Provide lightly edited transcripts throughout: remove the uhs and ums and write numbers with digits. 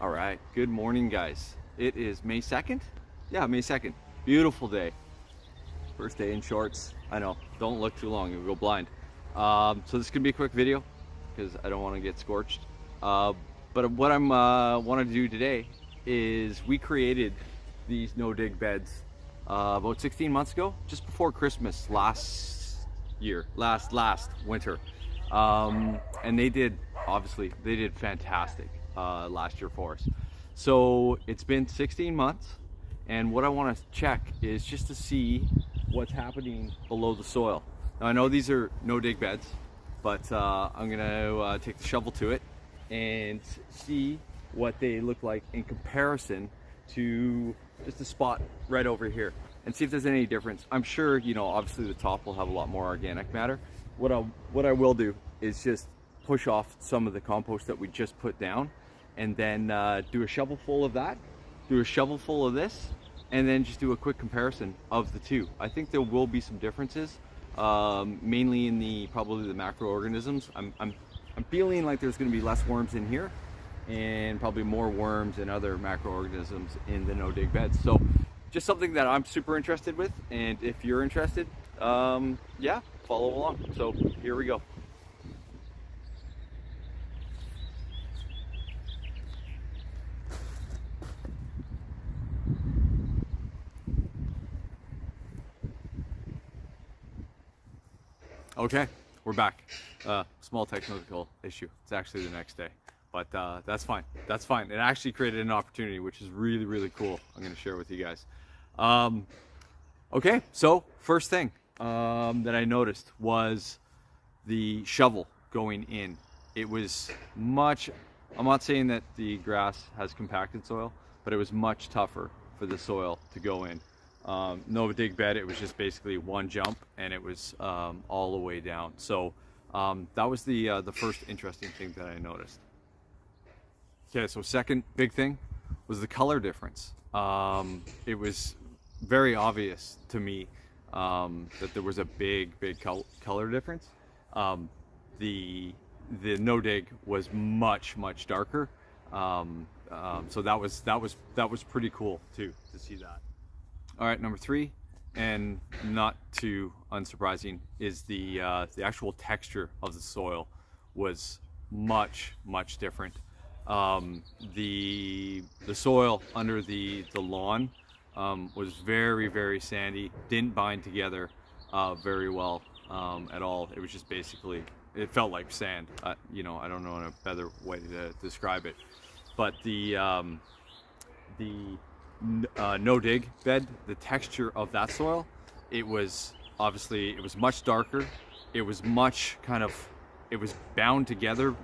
All right, good morning, guys. It is May 2nd. Yeah, May 2nd. Beautiful day. First day in shorts. I know, don't look too long, you'll go blind. So this could be a quick video because I don't want to get scorched. Uh, but what I'm want to do today is we created these no-dig beds about 16 months ago, just before Christmas last winter. And they did fantastic last year for us. So it's been 16 months, and what I want to check is just to see what's happening below the soil. Now I know these are no dig beds, but I'm gonna take the shovel to it and see what they look like in comparison to just a spot right over here, and see if there's any difference. I'm sure, you know, obviously the top will have a lot more organic matter. What I will do is just push off some of the compost that we just put down, and then do a shovel full of that, do a shovel full of this, and then just do a quick comparison of the two. I think there will be some differences, mainly in probably the macroorganisms. I'm feeling like there's going to be less worms in here, and probably more worms and other macroorganisms in the no-dig beds. So just something that I'm super interested with, and if you're interested, yeah, follow along. So here we go. Okay, we're back. Small technical issue. It's actually the next day, but that's fine. That's fine. It actually created an opportunity, which is really, really cool. I'm going to share with you guys. Okay, so first thing that I noticed was the shovel going in. It was much, I'm not saying that the grass has compacted soil, but it was much tougher for the soil to go in. No dig bed, it was just basically one jump, and it was all the way down. So that was the first interesting thing that I noticed. Okay, so second big thing was the color difference. It was very obvious to me that there was a big color difference. The no dig was much darker. So that was pretty cool too, to see that. All right, number three, and not too unsurprising, is the actual texture of the soil was much different. The soil under the lawn was very sandy, didn't bind together very well at all. It was just basically, it felt like sand. You know, I don't know a better way to describe it. But the no dig bed, the texture of that soil, it was much darker. It was it was bound together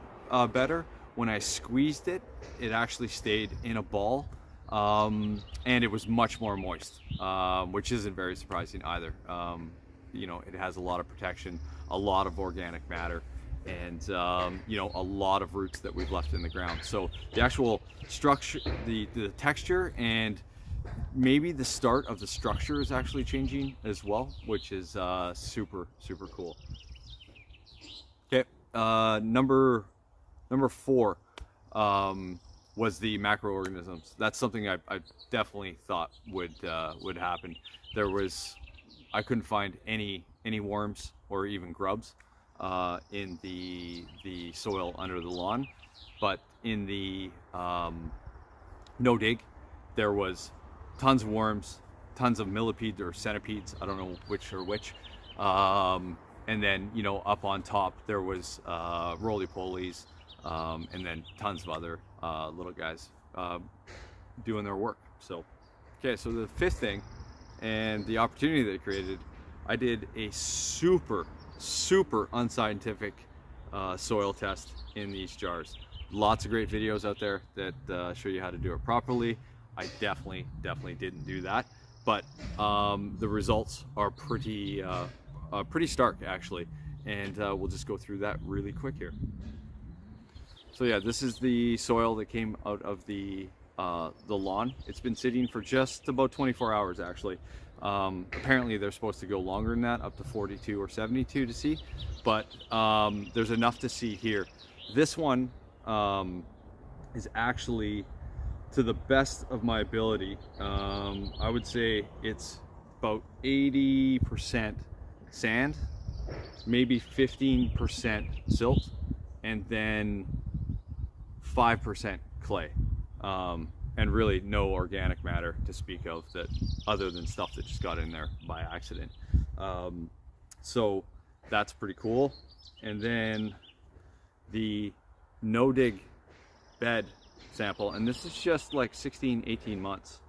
better. When I squeezed it, it actually stayed in a ball, and it was much more moist, which isn't very surprising either. You know, it has a lot of protection, a lot of organic matter, and you know, a lot of roots that we've left in the ground. So the actual structure, the texture, and maybe the start of the structure is actually changing as well, which is super cool. Okay, number four was the macroorganisms. That's something I definitely thought would happen. I couldn't find any worms or even grubs in the soil under the lawn, but in the no dig, there was tons of worms, tons of millipedes or centipedes. I don't know which are which. And then, you know, up on top there was roly-polies, and then tons of other little guys doing their work. So, okay, so the fifth thing, and the opportunity that it created, I did a super unscientific soil test in these jars. Lots of great videos out there that show you how to do it properly. I definitely didn't do that, but the results are pretty stark actually, and we'll just go through that really quick here. So yeah, this is the soil that came out of the lawn. It's been sitting for just about 24 hours actually. Apparently they're supposed to go longer than that, up to 42 or 72 to see, but there's enough to see here. This one is actually to the best of my ability, I would say it's about 80% sand, maybe 15% silt, and then 5% clay. And really no organic matter to speak of, that other than stuff that just got in there by accident. So that's pretty cool. And then the no dig bed sample, and this is just like 16-18 months.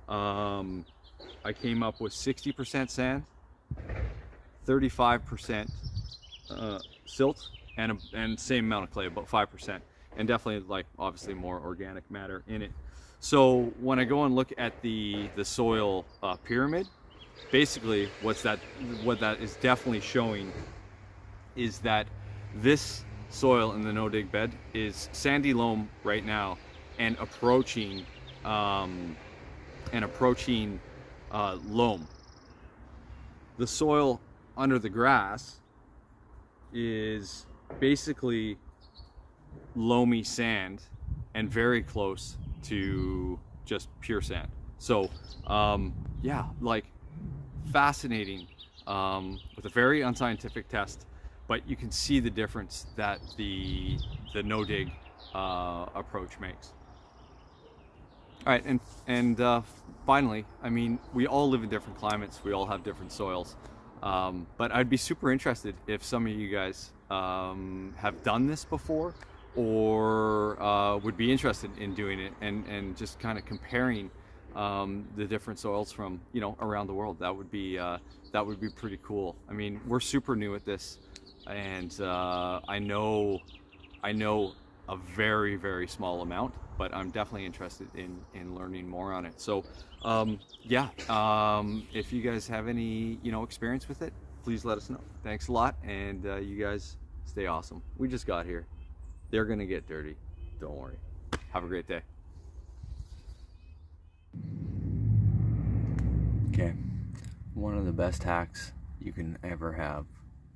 I came up with 60% sand, 35% silt, and same amount of clay, about 5%, and definitely, like, obviously more organic matter in it. So when I go and look at the soil pyramid, basically what that is definitely showing is that this soil in the no dig bed is sandy loam right now, and approaching loam. The soil under the grass is basically loamy sand and very close to just pure sand. So yeah, like, fascinating, with a very unscientific test, but you can see the difference that the no dig approach makes. All right, and finally, I mean, we all live in different climates, we all have different soils, but I'd be super interested if some of you guys have done this before, or would be interested in doing it, and just kind of comparing the different soils from, you know, around the world. That would be pretty cool. I mean, we're super new at this, and I know a very, very small amount, but I'm definitely interested in learning more on it. So yeah, if you guys have any, you know, experience with it, please let us know. Thanks a lot, and you guys stay awesome. We just got here. They're gonna get dirty, don't worry. Have a great day. Okay, one of the best hacks you can ever have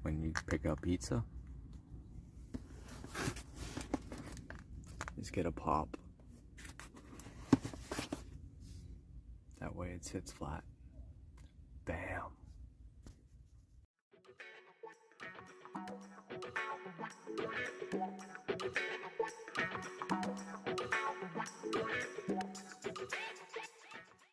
when you pick up pizza is get a pop. That way it sits flat. Bam.